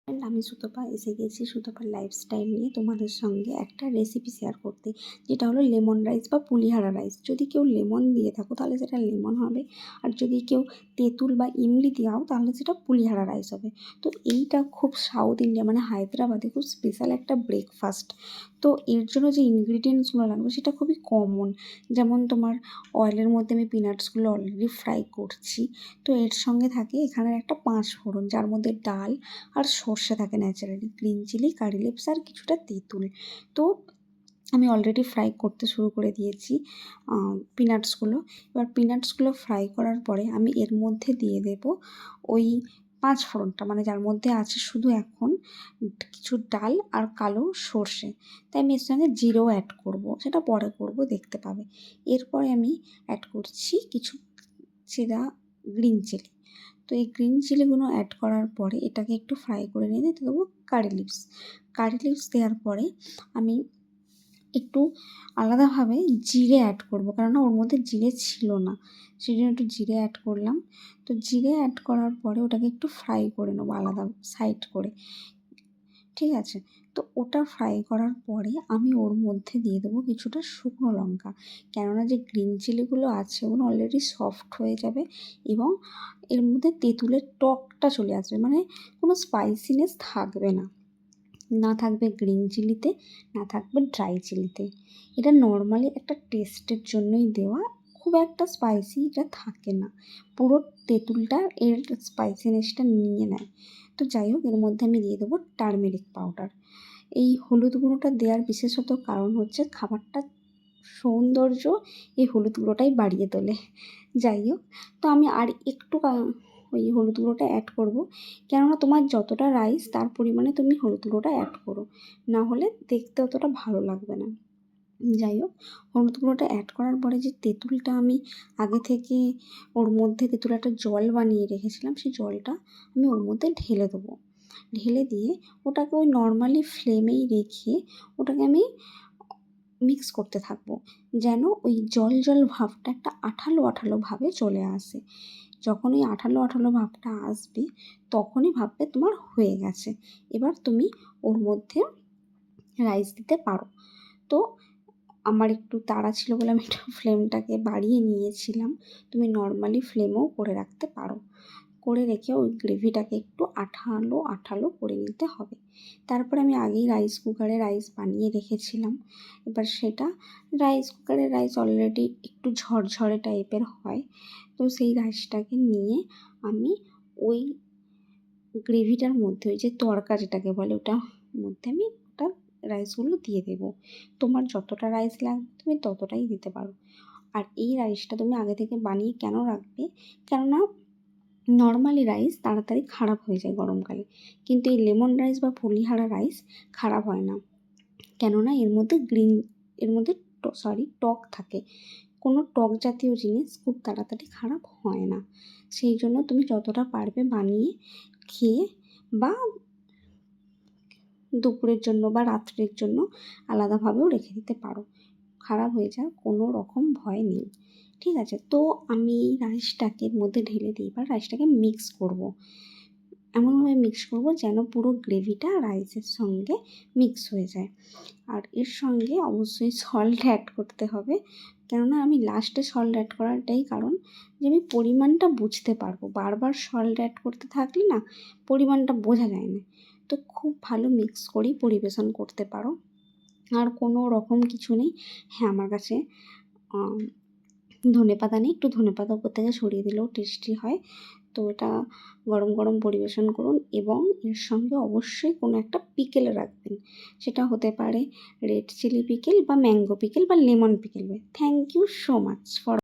আমি সুতপা এসে গেছি সুতপার লাইফস্টাইল নিয়ে তোমাদের সঙ্গে একটা রেসিপি শেয়ার করতে, যেটা হলো লেমন রাইস বা পুলিহারা রাইস। যদি কেউ লেমন দিয়ে থাকো তাহলে সেটা লেমন হবে, আর যদি কেউ তেঁতুল বা ইমলি দাও তাহলে সেটা পুলিহারা রাইস হবে। তো এইটা খুব সাউথ ইন্ডিয়া মানে হায়দ্রাবাদে খুব স্পেশাল একটা ব্রেকফাস্ট। তো এর জন্য যে ইনগ্রিডিয়েন্টসগুলো লাগবে সেটা খুবই কমন। যেমন তোমার অয়েলের মধ্যে আমি পিনাটসগুলো অলরেডি ফ্রাই করছি। তো এর সঙ্গে থাকে এখানে একটা 5 ফোড়ন, যার মধ্যে ডাল আর সর্ষে থাকে ন্যাচারালি, গ্রিন চিলি, কারি লিভস আর কিছুটা তেঁতুল। তো আমি অলরেডি ফ্রাই করতে শুরু করে দিয়েছি পিনাটসগুলো। এবার পিনাটসগুলো ফ্রাই করার পরে আমি এর মধ্যে দিয়ে দেব ওই 5 ফোড়নটা, মানে যার মধ্যে আছে শুধু এখন কিছু ডাল আর কালো সর্ষে। তাই আমি এর সঙ্গে জিরেও অ্যাড করব, সেটা পরে করব, দেখতে পাবে। এরপরে আমি অ্যাড করছি কিছু চেরা গ্রিন চিলি। তো এই গ্রিন চিলিগুলো অ্যাড করার পরে এটাকে একটু ফ্রাই করে নিয়ে দিতে দেবো কারি লিভস দেওয়ার পরে আমি একটু আলাদাভাবে জিরে অ্যাড করব, কেননা ওর মধ্যে জিরে ছিল না, সেই জন্য একটু জিরে অ্যাড করলাম। তো জিরে অ্যাড করার পরে ওটাকে একটু ফ্রাই করে নেবো আলাদা সাইড করে, ঠিক আছে। তো ওটা ফ্রাই করার পরে আমি ওর মধ্যে দিয়ে দেবো কিছুটা শুকনো লঙ্কা, কেননা যে গ্রিন চিলিগুলো আছে ওগুলো অলরেডি সফট হয়ে যাবে এবং এর মধ্যে তেঁতুলের টকটা চলে আসবে, মানে কোনো স্পাইসিনেস থাকবে না, না থাকবে গ্রিন চিলিতে, না থাকবে ড্রাই চিলিতে। এটা নর্মালি একটা টেস্টের জন্যই দেওয়া, খুব একটা স্পাইসি এটা থাকে না, পুরো তেঁতুলটা এর স্পাইসিনেসটা নিয়ে নেয়। তো যাই হোক, এর মধ্যে আমি দিয়ে দেবো টারমেরিক পাউডার। এই হলুদ গুঁড়োটা দেওয়ার বিশেষত কারণ হচ্ছে খাবারটা সৌন্দর্য এই হলুদ গুঁড়োটাই বাড়িয়ে তোলে। যাই হোক, তো আমি আর একটু ওই হলুদ গুঁড়োটা অ্যাড করব, কেননা তোমার যতটা রাইস তার পরিমাণে তুমি হলুদ গুঁড়োটা অ্যাড করো, না হলে দেখতে অতটা ভালো লাগবে না। যাই হোক, হলুদ গুঁড়োটা অ্যাড করার পরে যে তেঁতুলটা আমি আগে থেকে ওর মধ্যে তেঁতুল একটা জল বানিয়ে রেখেছিলাম, সেই জলটা আমি ওর মধ্যে ঢেলে দেবো। ঢেলে দিয়ে ওটাকে ওই নর্মালি ফ্লেমেই রেখে ওটাকে আমি মিক্স করতে থাকবো, যেন ওই জল জল ভাবটা একটা আঠালো আঠালো ভাবে চলে আসে। যখন ওই আঠালো আঠালো ভাবটা আসবে তখনই ভাববে তোমার হয়ে গেছে। এবার তুমি ওর মধ্যে রাইস দিতে পারো। তো আমার একটু তাড়া ছিল বলে আমি একটু ফ্লেমটাকে বাড়িয়ে নিয়েছিলাম। তুমি নর্মালি ফ্লেমেও করে রাখতে পারো, করে রেখে ওই গ্রেভিটাকে একটু আঠালো আঠালো করে নিতে হবে। তারপরে আমি আগেই রাইস কুকারে রাইস বানিয়ে রেখেছিলাম। এবার সেটা রাইস কুকারের রাইস অলরেডি একটু ঝরঝরে টাইপের হয়, তো সেই রাইসটাকে নিয়ে আমি ওই গ্রেভিটার মধ্যে, ওই যে তড়কা যেটাকে বলে, ওটার মধ্যে আমি ওটা রাইসগুলো দিয়ে দেবো। তোমার যতটা রাইস লাগবে তুমি ততটাই দিতে পারো। আর এই রাইসটা তুমি আগে থেকে বানিয়ে কেন রাখবে, কেননা নর্মালি রাইস তাড়াতাড়ি খারাপ হয়ে যায় গরমকালে, কিন্তু এই লেমন রাইস বা পুলিহারা রাইস খারাপ হয় না, কেননা এর মধ্যে টক থাকে। কোনো টক জাতীয় জিনিস খুব তাড়াতাড়ি খারাপ হয় না। সেই জন্য তুমি যতটা পারবে বানিয়ে খেয়ে বা দুপুরের জন্য বা রাত্রের জন্য আলাদাভাবেও রেখে দিতে পারো, খারাপ হয়ে যাওয়ার কোনো রকম ভয় নেই, ঠিক আছে। তো আমি রাইসটাকে এর মধ্যে ঢেলে দিই, এবার রাইসটাকে মিক্স করব, এমনভাবে মিক্স করব যেন পুরো গ্রেভিটা রাইসের সঙ্গে মিক্স হয়ে যায়। আর এর সঙ্গে অবশ্যই সল্ট অ্যাড করতে হবে, কেননা আমি লাস্টে সল্ট অ্যাড করার এটাই কারণ যে আমি পরিমাণটা বুঝতে পারবো, বারবার সল্ট অ্যাড করতে থাকলে না পরিমাণটা বোঝা যায় না। তো খুব ভালো মিক্স করেই পরিবেশন করতে পারো, আর কোনো রকম কিছু নেই। হ্যাঁ, আমার কাছে ধনেপাতা নেই, একটু ধনেপাতা উপর থেকে ছড়িয়ে দিলেও টেস্টি হয়। তো এটা গরম গরম পরিবেশন করুন এবং এর সঙ্গে অবশ্যই কোনো একটা পিকেল রাখবেন, সেটা হতে পারে রেড চিলি পিকেল বা ম্যাঙ্গো পিকেল বা lemon pickle. Thank you so much for